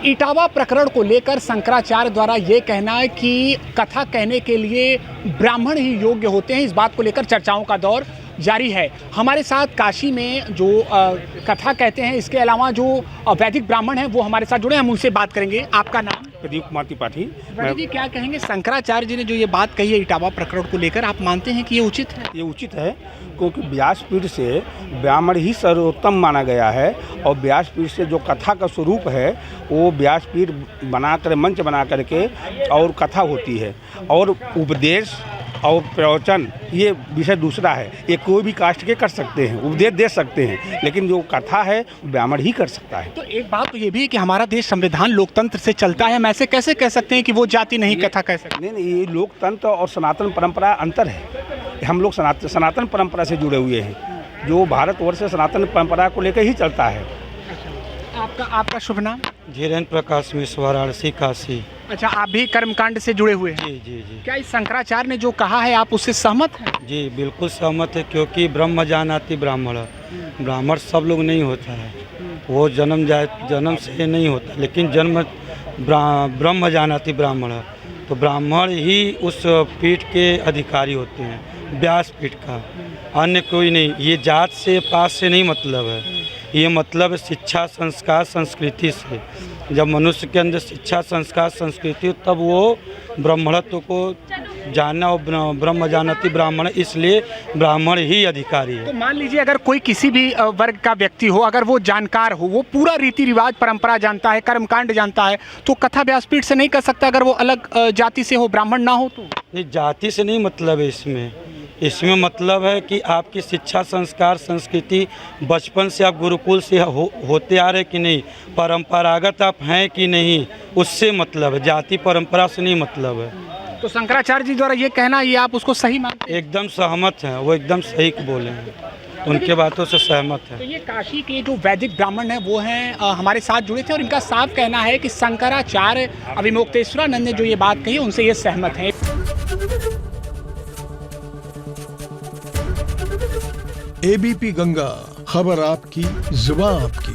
इटावा प्रकरण को लेकर शंकराचार्य द्वारा ये कहना है कि कथा कहने के लिए ब्राह्मण ही योग्य होते हैं, इस बात को लेकर चर्चाओं का दौर जारी है। हमारे साथ काशी में जो कथा कहते हैं, इसके अलावा जो वैदिक ब्राह्मण हैं वो हमारे साथ जुड़े हैं, हम उनसे बात करेंगे। आपका नाम? प्रदीप कुमार त्रिपाठी। जी, क्या कहेंगे शंकराचार्य जी ने जो ये बात कही है इटावा प्रकरण को लेकर, आप मानते हैं कि ये उचित है? ये उचित है क्योंकि व्यासपीठ से ब्राह्मण ही सर्वोत्तम माना गया है और व्यासपीठ से जो कथा का स्वरूप है वो व्यासपीठ बनाकर मंच बना करके और कथा होती है, और उपदेश और प्रवचन ये विषय दूसरा है। ये कोई भी कास्ट के कर सकते हैं, उपदेश दे सकते हैं, लेकिन जो कथा है ब्राह्मण ही कर सकता है। तो एक बात तो ये भी है कि हमारा देश संविधान लोकतंत्र से चलता है, हम ऐसे कैसे कह सकते हैं कि वो जाति नहीं कथा कह सकते? नहीं, ये लोकतंत्र और सनातन परंपरा अंतर है। हम लोग सनातन परंपरा से जुड़े हुए हैं, जो भारतवर्ष से सनातन परंपरा को लेकर ही चलता है। आपका शुभ नाम? धीरेन्द्र प्रकाश मिश्र, वाराणसी, काशी। अच्छा, आप भी कर्मकांड से जुड़े हुए हैं? जी जी जी। क्या इस शंकराचार्य ने जो कहा है आप उससे सहमत हैं? जी बिल्कुल सहमत है, क्योंकि ब्रह्म जानाति ब्राह्मण, ब्राह्मण सब लोग नहीं होता है, वो जन्म से नहीं होता, लेकिन जन्म ब्रह्म जानाति ब्राह्मण, तो ब्राह्मण ही उस पीठ के अधिकारी होते हैं, व्यास पीठ का, अन्य कोई नहीं। ये जात से पास से नहीं मतलब है, ये मतलब शिक्षा संस्कार संस्कृति से। जब मनुष्य के अंदर शिक्षा संस्कार संस्कृति हो तब वो ब्राह्मणत्व को जानना, और ब्रह्म जानती ब्राह्मण, इसलिए ब्राह्मण ही अधिकारी है। तो मान लीजिए अगर कोई किसी भी वर्ग का व्यक्ति हो, अगर वो जानकार हो, वो पूरा रीति रिवाज परंपरा जानता है, कर्मकांड जानता है, तो कथा व्यासपीठ से नहीं कर सकता अगर वो अलग जाति से हो, ब्राह्मण ना हो तो? ये जाति से नहीं मतलब है, इसमें मतलब है कि आपकी शिक्षा संस्कार संस्कृति बचपन से आप गुरुकुल से होते आ रहे कि नहीं, परंपरागत आप हैं कि नहीं, उससे मतलब है, जाति परंपरा से नहीं मतलब है। तो शंकराचार्य जी द्वारा ये कहना, ये आप उसको सही मानते हैं? एकदम सहमत हैं, वो एकदम सही बोले हैं, उनके बातों से सहमत है। तो ये काशी के जो वैदिक ब्राह्मण हैं वो हैं हमारे साथ जुड़े थे, और इनका साफ कहना है कि शंकराचार्य अभिमोक्तेश्वरानंद ने जो ये बात कही उनसे ये सहमत हैं। एबीपी गंगा, खबर आपकी, जुबान आपकी।